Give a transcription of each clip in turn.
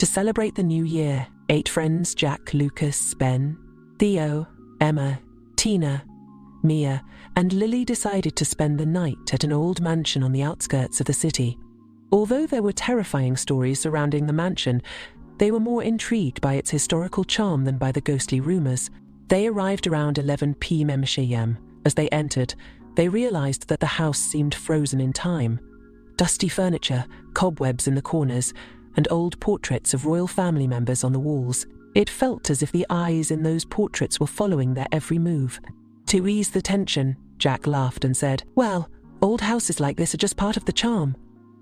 To celebrate the new year, 8 friends, Jack, Lucas, Ben, Theo, Emma, Tina, Mia, and Lily decided to spend the night at an old mansion on the outskirts of the city. Although there were terrifying stories surrounding the mansion, they were more intrigued by its historical charm than by the ghostly rumors. They arrived around 11 p.m. As they entered, they realized that the house seemed frozen in time. Dusty furniture, cobwebs in the corners, and old portraits of royal family members on the walls. It felt as if the eyes in those portraits were following their every move. To ease the tension, Jack laughed and said, "Well, old houses like this are just part of the charm.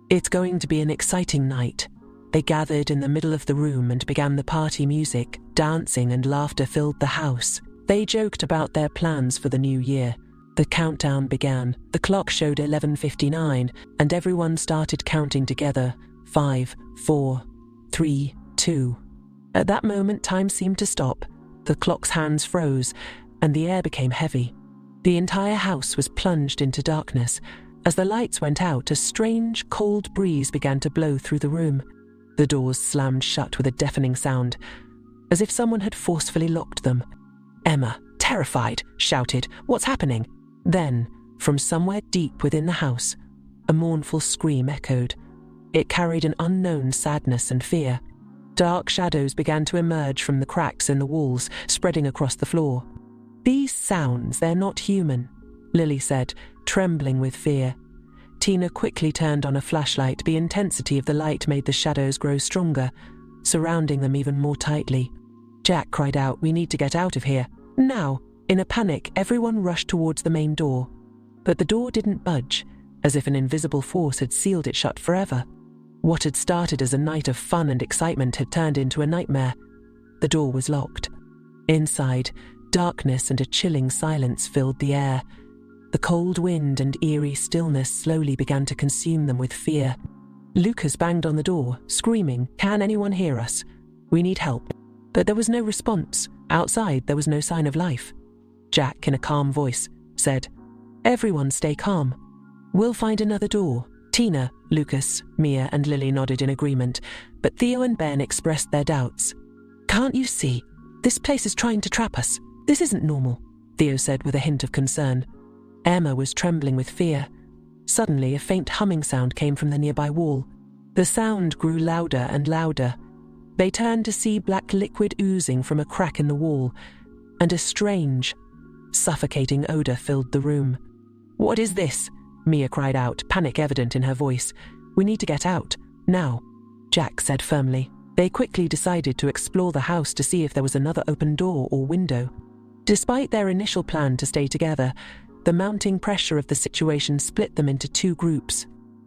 It's going to be an exciting night." They gathered in the middle of the room and began the party music. Dancing and laughter filled the house. They joked about their plans for the new year. The countdown began. The clock showed 11:59, and everyone started counting together. 5, 4, 3, 2. At that moment, time seemed to stop. The clock's hands froze, and the air became heavy. The entire house was plunged into darkness. As the lights went out, a strange, cold breeze began to blow through the room. The doors slammed shut with a deafening sound, as if someone had forcefully locked them. Emma, terrified, shouted, "What's happening?" Then, from somewhere deep within the house, a mournful scream echoed. It carried an unknown sadness and fear. Dark shadows began to emerge from the cracks in the walls, spreading across the floor. "These sounds, they're not human," Lily said, trembling with fear. Tina quickly turned on a flashlight. The intensity of the light made the shadows grow stronger, surrounding them even more tightly. Jack cried out, "We need to get out of here, now!" In a panic, everyone rushed towards the main door. But the door didn't budge, as if an invisible force had sealed it shut forever. What had started as a night of fun and excitement had turned into a nightmare. The door was locked. Inside, darkness and a chilling silence filled the air. The cold wind and eerie stillness slowly began to consume them with fear. Lucas banged on the door, screaming, "Can anyone hear us? We need help." But there was no response. Outside, there was no sign of life. Jack, in a calm voice, said, "Everyone stay calm. We'll find another door." Tina, Lucas, Mia, and Lily nodded in agreement, but Theo and Ben expressed their doubts. "Can't you see? This place is trying to trap us. This isn't normal," Theo said with a hint of concern. Emma was trembling with fear. Suddenly, a faint humming sound came from the nearby wall. The sound grew louder and louder. They turned to see black liquid oozing from a crack in the wall, and a strange, suffocating odor filled the room. "What is this?" Mia cried out, panic evident in her voice. "We need to get out, now," Jack said firmly. They quickly decided to explore the house to see if there was another open door or window. Despite their initial plan to stay together, the mounting pressure of the situation split them into 2 groups.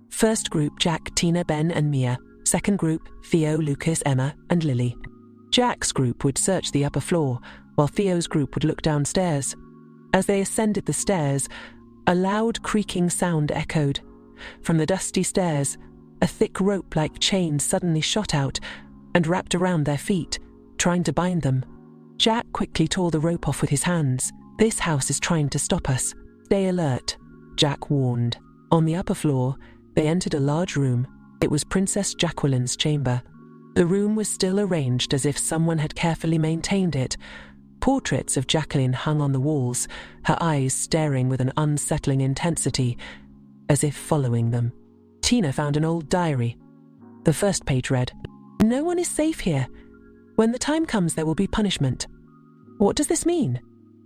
First group, Jack, Tina, Ben, and Mia. Second group, Theo, Lucas, Emma, and Lily. Jack's group would search the upper floor, while Theo's group would look downstairs. As they ascended the stairs, a loud creaking sound echoed. From the dusty stairs, a thick rope-like chain suddenly shot out and wrapped around their feet, trying to bind them. Jack quickly tore the rope off with his hands. "This house is trying to stop us. Stay alert," Jack warned. On the upper floor, they entered a large room. It was Princess Jacqueline's chamber. The room was still arranged as if someone had carefully maintained it. Portraits of Jacqueline hung on the walls, her eyes staring with an unsettling intensity, as if following them. Tina found an old diary. The first page read, "No one is safe here. When the time comes, there will be punishment." "What does this mean?"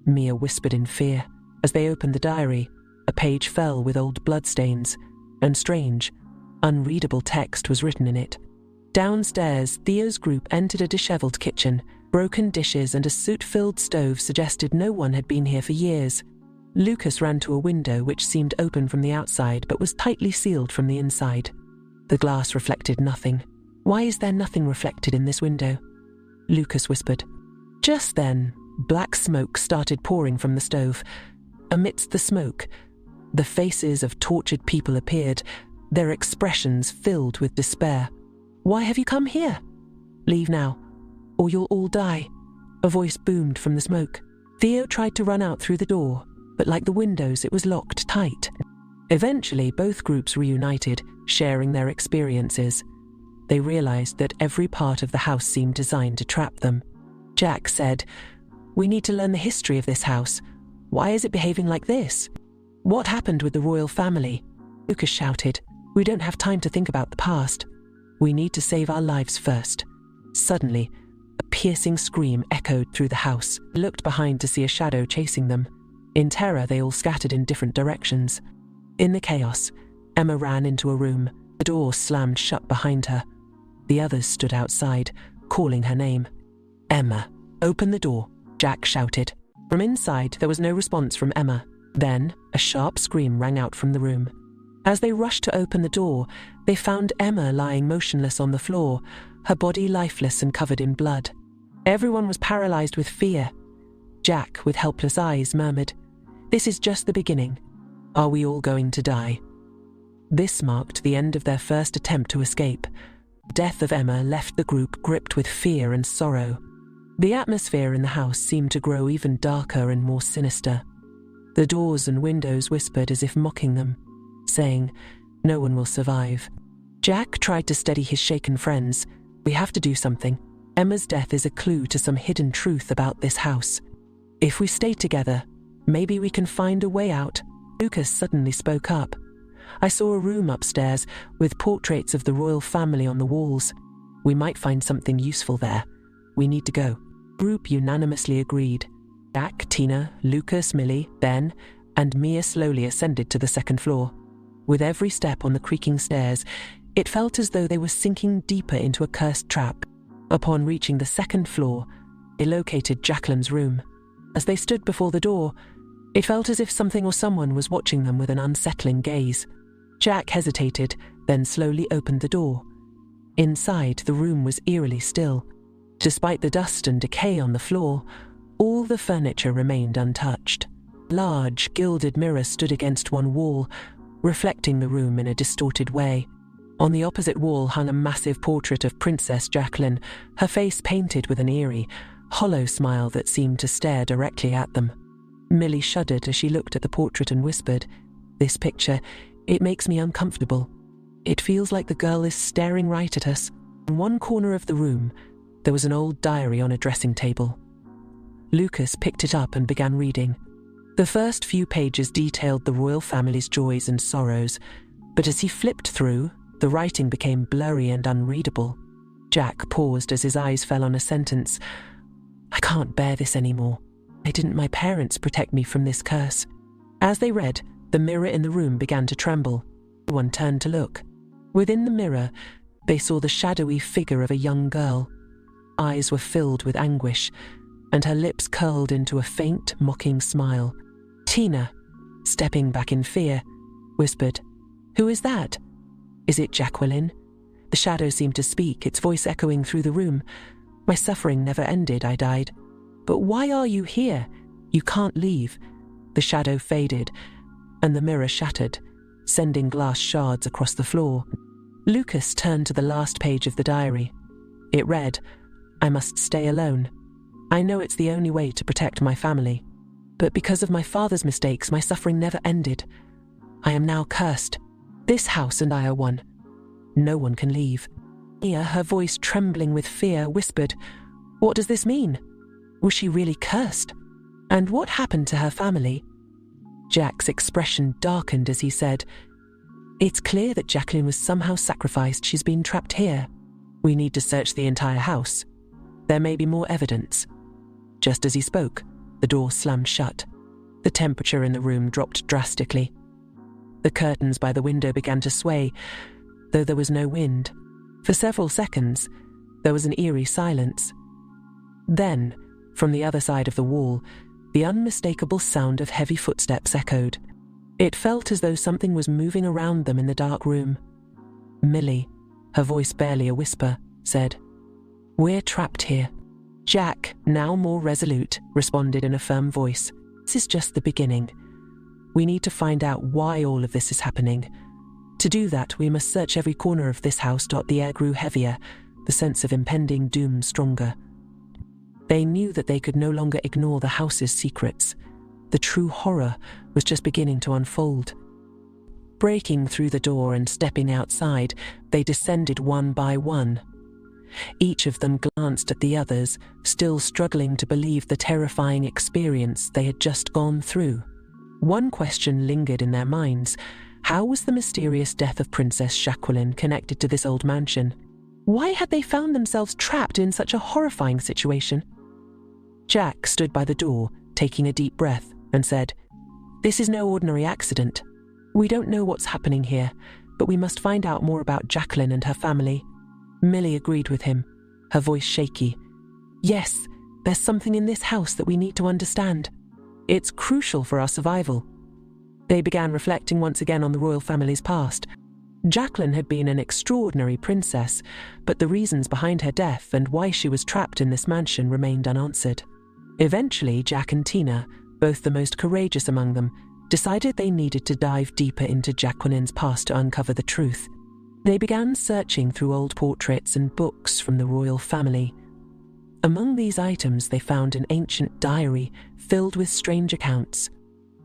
Mia whispered in fear. As they opened the diary, a page fell with old bloodstains, and strange, unreadable text was written in it. Downstairs, Theo's group entered a disheveled kitchen. Broken dishes and a soot-filled stove suggested no one had been here for years. Lucas ran to a window which seemed open from the outside but was tightly sealed from the inside. The glass reflected nothing. "Why is there nothing reflected in this window?" Lucas whispered. Just then, black smoke started pouring from the stove. Amidst the smoke, the faces of tortured people appeared, their expressions filled with despair. "Why have you come here?" "Leave now, or you'll all die," a voice boomed from the smoke. Theo tried to run out through the door, but like the windows, it was locked tight. Eventually, both groups reunited, sharing their experiences. They realized that every part of the house seemed designed to trap them. Jack said, "We need to learn the history of this house. Why is it behaving like this? What happened with the royal family?" Lucas shouted, "We don't have time to think about the past. We need to save our lives first." Suddenly, a piercing scream echoed through the house. They looked behind to see a shadow chasing them. In terror, they all scattered in different directions. In the chaos, Emma ran into a room. The door slammed shut behind her. The others stood outside, calling her name. "Emma, open the door," Jack shouted. From inside, there was no response from Emma. Then, a sharp scream rang out from the room. As they rushed to open the door, they found Emma lying motionless on the floor, her body lifeless and covered in blood. Everyone was paralyzed with fear. Jack, with helpless eyes, murmured, "This is just the beginning. Are we all going to die?" This marked the end of their first attempt to escape. The death of Emma left the group gripped with fear and sorrow. The atmosphere in the house seemed to grow even darker and more sinister. The doors and windows whispered as if mocking them, saying, "No one will survive." Jack tried to steady his shaken friends. "We have to do something. Emma's death is a clue to some hidden truth about this house. If we stay together, maybe we can find a way out." Lucas suddenly spoke up. "I saw a room upstairs with portraits of the royal family on the walls. We might find something useful there. We need to go." The group unanimously agreed. Jack, Tina, Lucas, Millie, Ben, and Mia slowly ascended to the second floor. With every step on the creaking stairs, it felt as though they were sinking deeper into a cursed trap. Upon reaching the second floor, they located Jacqueline's room. As they stood before the door, it felt as if something or someone was watching them with an unsettling gaze. Jack hesitated, then slowly opened the door. Inside, the room was eerily still. Despite the dust and decay on the floor, all the furniture remained untouched. A large, gilded mirror stood against one wall, reflecting the room in a distorted way. On the opposite wall hung a massive portrait of Princess Jacqueline, her face painted with an eerie, hollow smile that seemed to stare directly at them. Millie shuddered as she looked at the portrait and whispered, "This picture, it makes me uncomfortable. It feels like the girl is staring right at us." In one corner of the room, there was an old diary on a dressing table. Lucas picked it up and began reading. The first few pages detailed the royal family's joys and sorrows, but as he flipped through, the writing became blurry and unreadable. Jack paused as his eyes fell on a sentence. "I can't bear this anymore. Why didn't my parents protect me from this curse?" As they read, the mirror in the room began to tremble. Everyone turned to look. Within the mirror, they saw the shadowy figure of a young girl. Eyes were filled with anguish, and her lips curled into a faint, mocking smile. Tina, stepping back in fear, whispered, "Who is that? Is it Jacqueline?" The shadow seemed to speak, its voice echoing through the room. "My suffering never ended, I died. But why are you here? You can't leave." The shadow faded, and the mirror shattered, sending glass shards across the floor. Lucas turned to the last page of the diary. It read, "I must stay alone. I know it's the only way to protect my family. But because of my father's mistakes, my suffering never ended. I am now cursed. This house and I are one. No one can leave." Mia, her voice trembling with fear, whispered, "What does this mean? Was she really cursed? And what happened to her family?" Jack's expression darkened as he said, "It's clear that Jacqueline was somehow sacrificed. She's been trapped here. We need to search the entire house. There may be more evidence." Just as he spoke, the door slammed shut. The temperature in the room dropped drastically. The curtains by the window began to sway, though there was no wind. For several seconds, there was an eerie silence. Then, from the other side of the wall, the unmistakable sound of heavy footsteps echoed. It felt as though something was moving around them in the dark room. Millie, her voice barely a whisper, said, "We're trapped here." Jack, now more resolute, responded in a firm voice, "This is just the beginning. We need to find out why all of this is happening. To do that, we must search every corner of this house." The air grew heavier, the sense of impending doom stronger. They knew that they could no longer ignore the house's secrets. The true horror was just beginning to unfold. Breaking through the door and stepping outside, they descended one by one. Each of them glanced at the others, still struggling to believe the terrifying experience they had just gone through. One question lingered in their minds. How was the mysterious death of Princess Jacqueline connected to this old mansion? Why had they found themselves trapped in such a horrifying situation? Jack stood by the door, taking a deep breath, and said, "This is no ordinary accident. We don't know what's happening here, but we must find out more about Jacqueline and her family." Millie agreed with him, her voice shaky. "Yes, there's something in this house that we need to understand. It's crucial for our survival." They began reflecting once again on the royal family's past. Jacqueline had been an extraordinary princess, but the reasons behind her death and why she was trapped in this mansion remained unanswered. Eventually, Jack and Tina, both the most courageous among them, decided they needed to dive deeper into Jacqueline's past to uncover the truth. They began searching through old portraits and books from the royal family. Among these items, they found an ancient diary filled with strange accounts.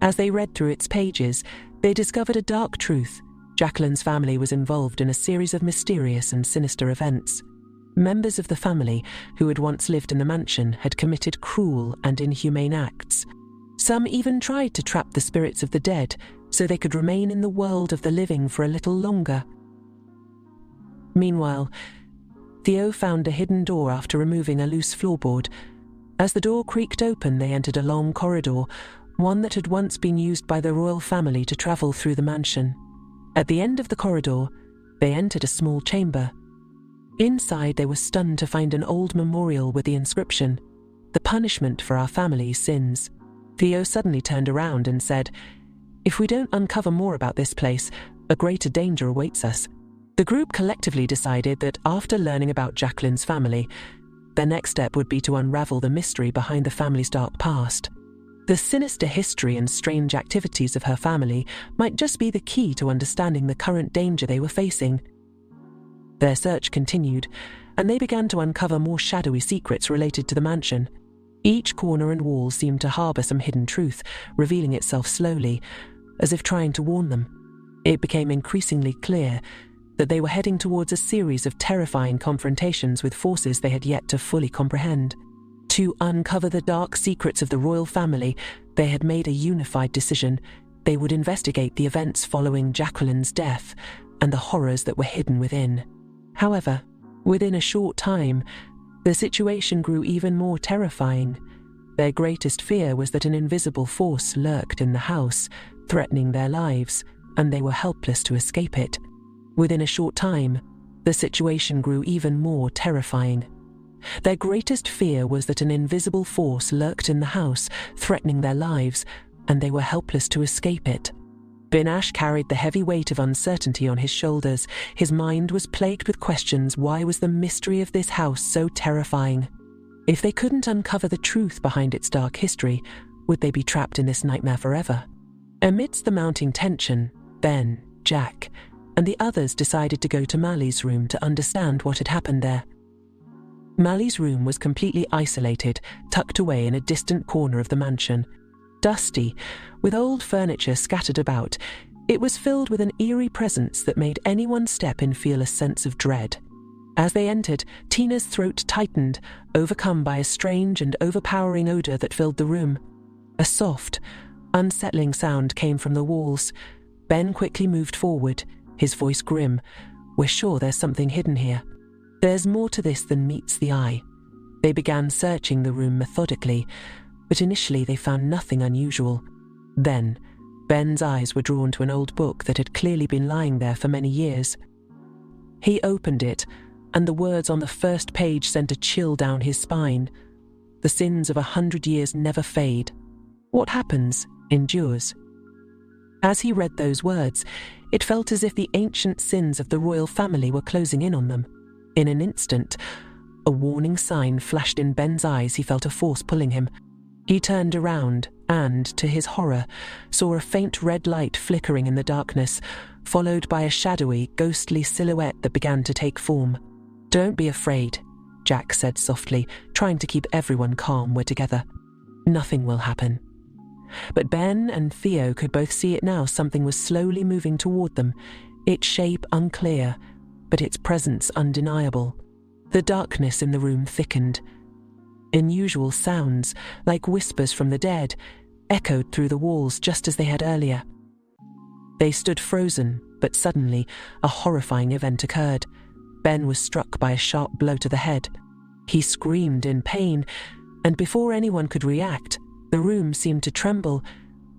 As they read through its pages, they discovered a dark truth. Jacqueline's family was involved in a series of mysterious and sinister events. Members of the family, who had once lived in the mansion, had committed cruel and inhumane acts. Some even tried to trap the spirits of the dead so they could remain in the world of the living for a little longer. Meanwhile, Theo found a hidden door after removing a loose floorboard. As the door creaked open, they entered a long corridor, one that had once been used by the royal family to travel through the mansion. At the end of the corridor, they entered a small chamber. Inside, they were stunned to find an old memorial with the inscription, "The punishment for our family's sins." Theo suddenly turned around and said, "If we don't uncover more about this place, a greater danger awaits us." The group collectively decided that after learning about Jacqueline's family, their next step would be to unravel the mystery behind the family's dark past. The sinister history and strange activities of her family might just be the key to understanding the current danger they were facing. Their search continued, and they began to uncover more shadowy secrets related to the mansion. Each corner and wall seemed to harbor some hidden truth, revealing itself slowly, as if trying to warn them. It became increasingly clear that they were heading towards a series of terrifying confrontations with forces they had yet to fully comprehend. To uncover the dark secrets of the royal family, they had made a unified decision. They would investigate the events following Jacqueline's death and the horrors that were hidden within. However, within a short time, the situation grew even more terrifying. Their greatest fear was that an invisible force lurked in the house, threatening their lives, and they were helpless to escape it. Within a short time, the situation grew even more terrifying. Their greatest fear was that an invisible force lurked in the house, threatening their lives, and they were helpless to escape it. Binash carried the heavy weight of uncertainty on his shoulders. His mind was plagued with questions. Why was the mystery of this house so terrifying? If they couldn't uncover the truth behind its dark history, would they be trapped in this nightmare forever? Amidst the mounting tension, Ben, Jack, and the others decided to go to Mally's room to understand what had happened there. Mally's room was completely isolated, tucked away in a distant corner of the mansion. Dusty, with old furniture scattered about, it was filled with an eerie presence that made anyone step in feel a sense of dread. As they entered, Tina's throat tightened, overcome by a strange and overpowering odor that filled the room. A soft, unsettling sound came from the walls. Ben quickly moved forward, his voice grim. "We're sure there's something hidden here. There's more to this than meets the eye." They began searching the room methodically, but initially they found nothing unusual. Then, Ben's eyes were drawn to an old book that had clearly been lying there for many years. He opened it, and the words on the first page sent a chill down his spine. "The sins of 100 years never fade. What happens endures." As he read those words, it felt as if the ancient sins of the royal family were closing in on them. In an instant, a warning sign flashed in Ben's eyes. He felt a force pulling him. He turned around and, to his horror, saw a faint red light flickering in the darkness, followed by a shadowy, ghostly silhouette that began to take form. "Don't be afraid," Jack said softly, trying to keep everyone calm. "We're together. Nothing will happen." But Ben and Theo could both see it now. Something was slowly moving toward them, its shape unclear, but its presence undeniable. The darkness in the room thickened. Unusual sounds, like whispers from the dead, echoed through the walls just as they had earlier. They stood frozen, but suddenly a horrifying event occurred. Ben was struck by a sharp blow to the head. He screamed in pain, and before anyone could react, the room seemed to tremble,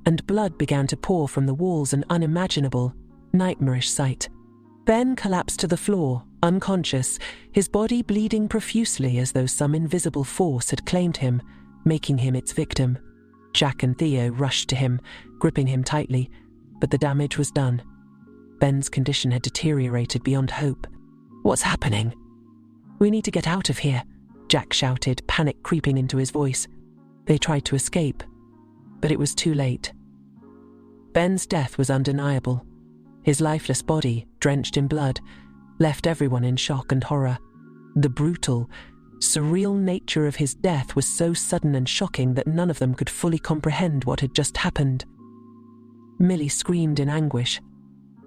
and blood began to pour from the walls, an unimaginable, nightmarish sight. Ben collapsed to the floor, unconscious, his body bleeding profusely as though some invisible force had claimed him, making him its victim. Jack and Theo rushed to him, gripping him tightly, but the damage was done. Ben's condition had deteriorated beyond hope. "What's happening?" "We need to get out of here," Jack shouted, panic creeping into his voice. They tried to escape, but it was too late. Ben's death was undeniable. His lifeless body, drenched in blood, left everyone in shock and horror. The brutal, surreal nature of his death was so sudden and shocking that none of them could fully comprehend what had just happened. Millie screamed in anguish.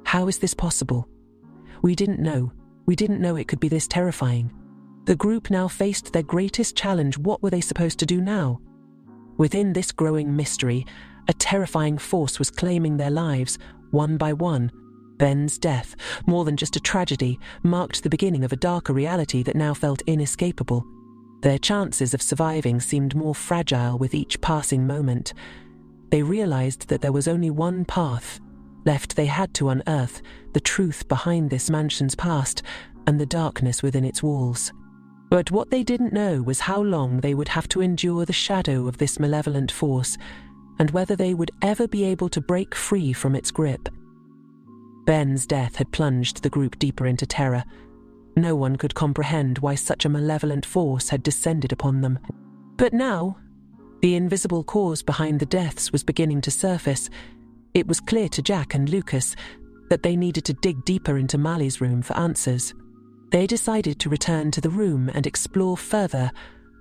"How is this possible? We didn't know. We didn't know it could be this terrifying." The group now faced their greatest challenge. What were they supposed to do now? Within this growing mystery, a terrifying force was claiming their lives, one by one. Ben's death, more than just a tragedy, marked the beginning of a darker reality that now felt inescapable. Their chances of surviving seemed more fragile with each passing moment. They realized that there was only one path left. They had to unearth the truth behind this mansion's past and the darkness within its walls. But what they didn't know was how long they would have to endure the shadow of this malevolent force, and whether they would ever be able to break free from its grip. Ben's death had plunged the group deeper into terror. No one could comprehend why such a malevolent force had descended upon them. But now, the invisible cause behind the deaths was beginning to surface. It was clear to Jack and Lucas that they needed to dig deeper into Mali's room for answers. They decided to return to the room and explore further,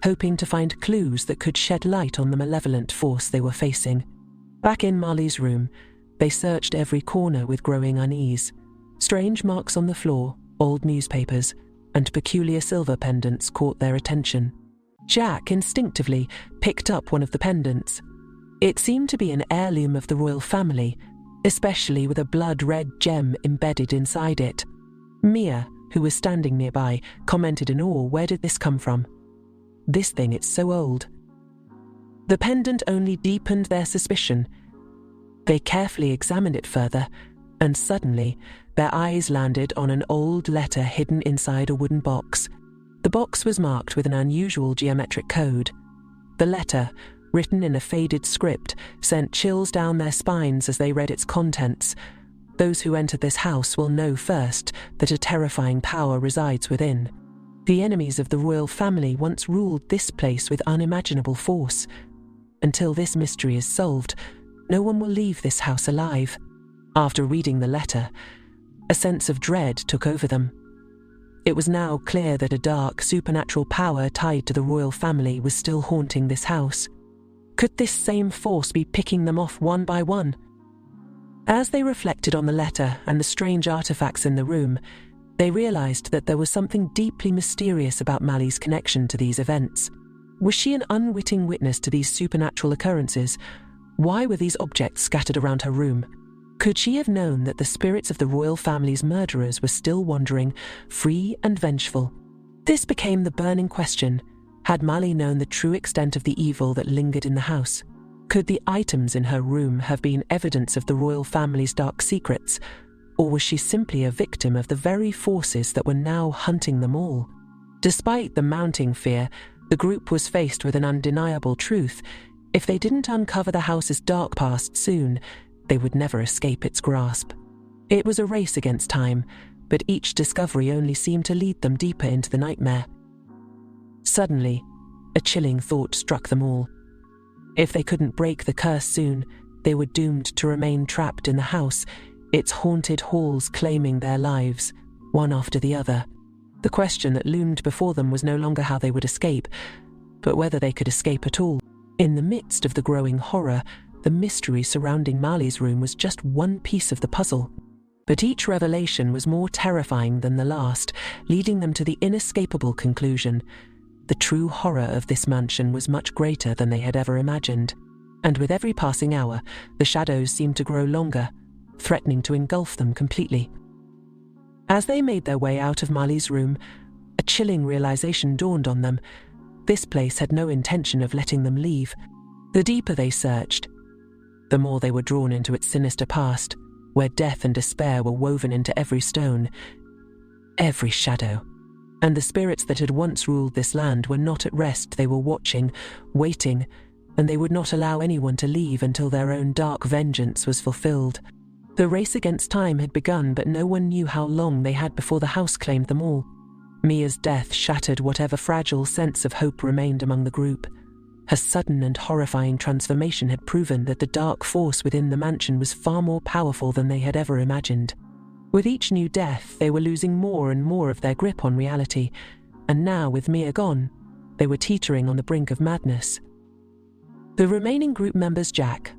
hoping to find clues that could shed light on the malevolent force they were facing. Back in Mali's room, they searched every corner with growing unease. Strange marks on the floor, old newspapers, and peculiar silver pendants caught their attention. Jack instinctively picked up one of the pendants. It seemed to be an heirloom of the royal family, especially with a blood-red gem embedded inside it. Mia, who was standing nearby, commented in awe, "Where did this come from? This thing, it's so old." The pendant only deepened their suspicion. They carefully examined it further, and suddenly their eyes landed on an old letter hidden inside a wooden box. The box was marked with an unusual geometric code. The letter, written in a faded script, sent chills down their spines as they read its contents. "Those who enter this house will know first that a terrifying power resides within. The enemies of the royal family once ruled this place with unimaginable force. Until this mystery is solved, no one will leave this house alive." After reading the letter, a sense of dread took over them. It was now clear that a dark, supernatural power tied to the royal family was still haunting this house. Could this same force be picking them off one by one? As they reflected on the letter and the strange artifacts in the room, they realized that there was something deeply mysterious about Mali's connection to these events. Was she an unwitting witness to these supernatural occurrences? Why were these objects scattered around her room? Could she have known that the spirits of the royal family's murderers were still wandering, free and vengeful? This became the burning question. Had Mali known the true extent of the evil that lingered in the house? Could the items in her room have been evidence of the royal family's dark secrets, or was she simply a victim of the very forces that were now hunting them all? Despite the mounting fear, the group was faced with an undeniable truth. If they didn't uncover the house's dark past soon, they would never escape its grasp. It was a race against time, but each discovery only seemed to lead them deeper into the nightmare. Suddenly, a chilling thought struck them all. If they couldn't break the curse soon, they were doomed to remain trapped in the house, its haunted halls claiming their lives, one after the other. The question that loomed before them was no longer how they would escape, but whether they could escape at all. In the midst of the growing horror, the mystery surrounding Marley's room was just one piece of the puzzle. But each revelation was more terrifying than the last, leading them to the inescapable conclusion: the true horror of this mansion was much greater than they had ever imagined. And with every passing hour, the shadows seemed to grow longer, threatening to engulf them completely. As they made their way out of Marley's room, a chilling realization dawned on them. This place had no intention of letting them leave. The deeper they searched, the more they were drawn into its sinister past, where death and despair were woven into every stone, every shadow. And the spirits that had once ruled this land were not at rest. They were watching, waiting, and they would not allow anyone to leave until their own dark vengeance was fulfilled. The race against time had begun, but no one knew how long they had before the house claimed them all. Mia's death shattered whatever fragile sense of hope remained among the group. Her sudden and horrifying transformation had proven that the dark force within the mansion was far more powerful than they had ever imagined. With each new death, they were losing more and more of their grip on reality, and now, with Mia gone, they were teetering on the brink of madness. The remaining group members, Jack,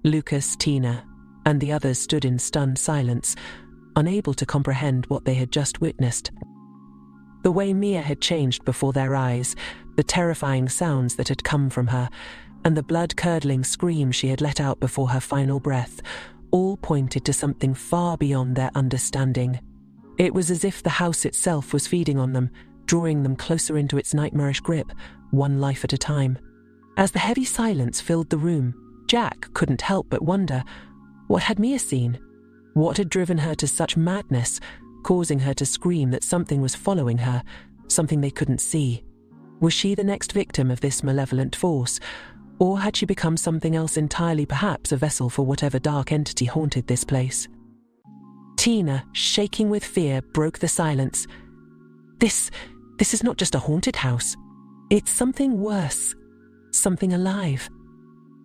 Lucas, Tina, and the others, stood in stunned silence, unable to comprehend what they had just witnessed. The way Mia had changed before their eyes, the terrifying sounds that had come from her, and the blood-curdling scream she had let out before her final breath, all pointed to something far beyond their understanding. It was as if the house itself was feeding on them, drawing them closer into its nightmarish grip, one life at a time. As the heavy silence filled the room, Jack couldn't help but wonder, what had Mia seen? What had driven her to such madness, causing her to scream that something was following her, something they couldn't see? Was she the next victim of this malevolent force, or had she become something else entirely, perhaps a vessel for whatever dark entity haunted this place? Tina, shaking with fear, broke the silence. This is not just a haunted house. It's something worse, something alive.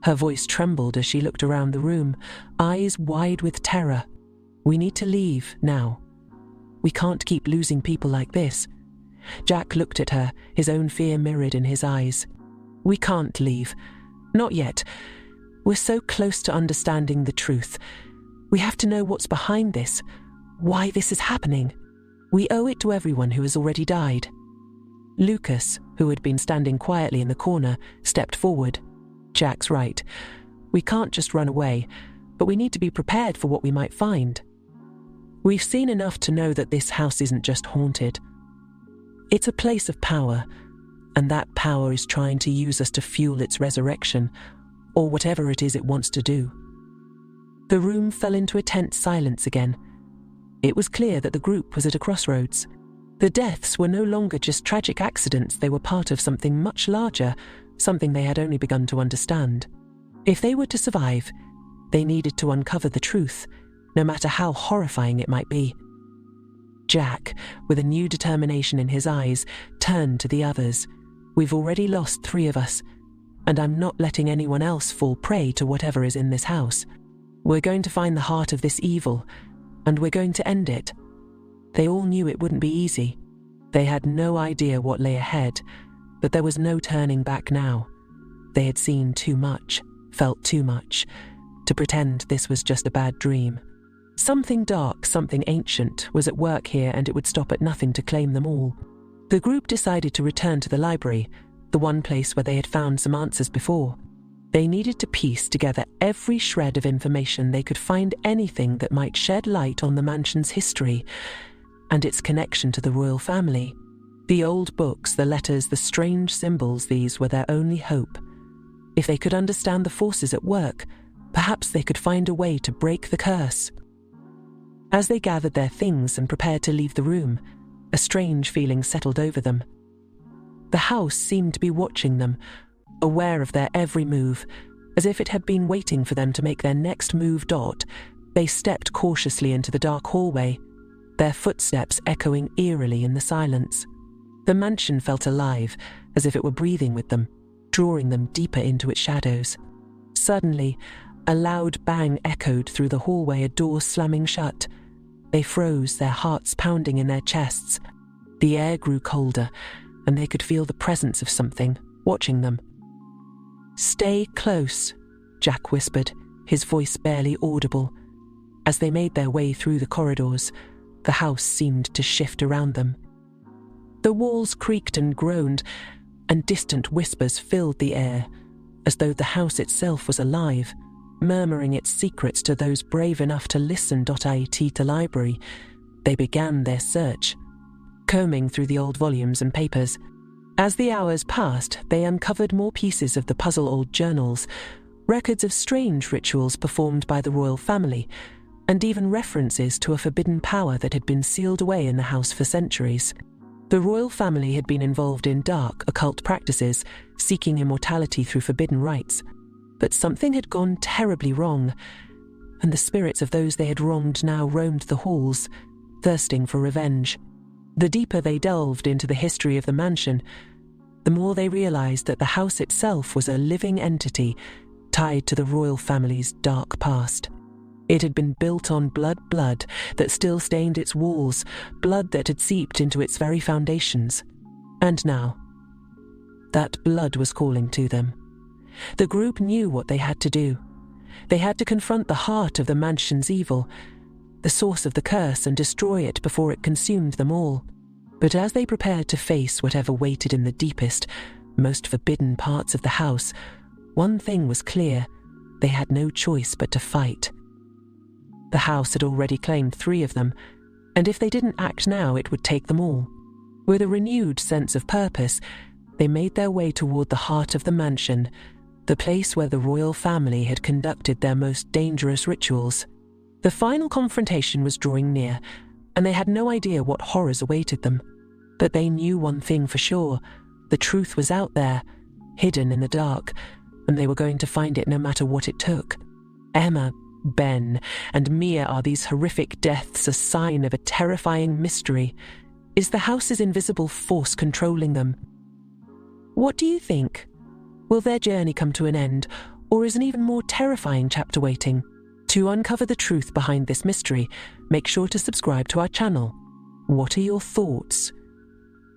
Her voice trembled as she looked around the room, eyes wide with terror. We need to leave now. We can't keep losing people like this. Jack looked at her, his own fear mirrored in his eyes. We can't leave. Not yet. We're so close to understanding the truth. We have to know what's behind this, why this is happening. We owe it to everyone who has already died. Lucas, who had been standing quietly in the corner, stepped forward. Jack's right. We can't just run away, but we need to be prepared for what we might find. We've seen enough to know that this house isn't just haunted. It's a place of power, and that power is trying to use us to fuel its resurrection, or whatever it is it wants to do. The room fell into a tense silence again. It was clear that the group was at a crossroads. The deaths were no longer just tragic accidents, they were part of something much larger, something they had only begun to understand. If they were to survive, they needed to uncover the truth, no matter how horrifying it might be. Jack, with a new determination in his eyes, turned to the others. We've already lost 3 of us, and I'm not letting anyone else fall prey to whatever is in this house. We're going to find the heart of this evil, and we're going to end it. They all knew it wouldn't be easy. They had no idea what lay ahead, but there was no turning back now. They had seen too much, felt too much, to pretend this was just a bad dream. Something dark, something ancient, was at work here, and it would stop at nothing to claim them all. The group decided to return to the library, the one place where they had found some answers before. They needed to piece together every shred of information they could find, anything that might shed light on the mansion's history and its connection to the royal family. The old books, the letters, the strange symbols, these were their only hope. If they could understand the forces at work, perhaps they could find a way to break the curse. As they gathered their things and prepared to leave the room, a strange feeling settled over them. The house seemed to be watching them, aware of their every move, as if it had been waiting for them to make their next move. They stepped cautiously into the dark hallway, their footsteps echoing eerily in the silence. The mansion felt alive, as if it were breathing with them, drawing them deeper into its shadows. Suddenly, a loud bang echoed through the hallway, a door slamming shut. They froze, their hearts pounding in their chests. The air grew colder, and they could feel the presence of something watching them. "Stay close," Jack whispered, his voice barely audible. As they made their way through the corridors, the house seemed to shift around them. The walls creaked and groaned, and distant whispers filled the air, as though the house itself was alive, murmuring its secrets to those brave enough to listen. It to the library. They began their search, combing through the old volumes and papers. As the hours passed, they uncovered more pieces of the puzzle-old journals, records of strange rituals performed by the royal family, and even references to a forbidden power that had been sealed away in the house for centuries. The royal family had been involved in dark, occult practices, seeking immortality through forbidden rites. But something had gone terribly wrong, and the spirits of those they had wronged now roamed the halls, thirsting for revenge. The deeper they delved into the history of the mansion, the more they realized that the house itself was a living entity tied to the royal family's dark past. It had been built on blood that still stained its walls, blood that had seeped into its very foundations. And now, that blood was calling to them. The group knew what they had to do. They had to confront the heart of the mansion's evil, the source of the curse, and destroy it before it consumed them all. But as they prepared to face whatever waited in the deepest, most forbidden parts of the house, one thing was clear: they had no choice but to fight. The house had already claimed 3 of them, and if they didn't act now, it would take them all. With a renewed sense of purpose, they made their way toward the heart of the mansion, the place where the royal family had conducted their most dangerous rituals. The final confrontation was drawing near, and they had no idea what horrors awaited them. But they knew one thing for sure: the truth was out there, hidden in the dark, and they were going to find it no matter what it took. Emma, Ben, and Mia are these horrific deaths a sign of a terrifying mystery? Is the house's invisible force controlling them? What do you think? Will their journey come to an end, or is an even more terrifying chapter waiting? To uncover the truth behind this mystery, make sure to subscribe to our channel. What are your thoughts?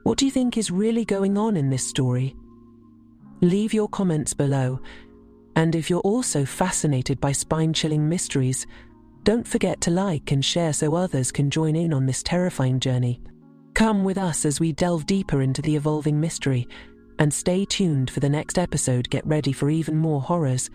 What do you think is really going on in this story? Leave your comments below. And if you're also fascinated by spine-chilling mysteries, don't forget to like and share so others can join in on this terrifying journey. Come with us as we delve deeper into the evolving mystery, and stay tuned for the next episode. Get ready for even more horrors.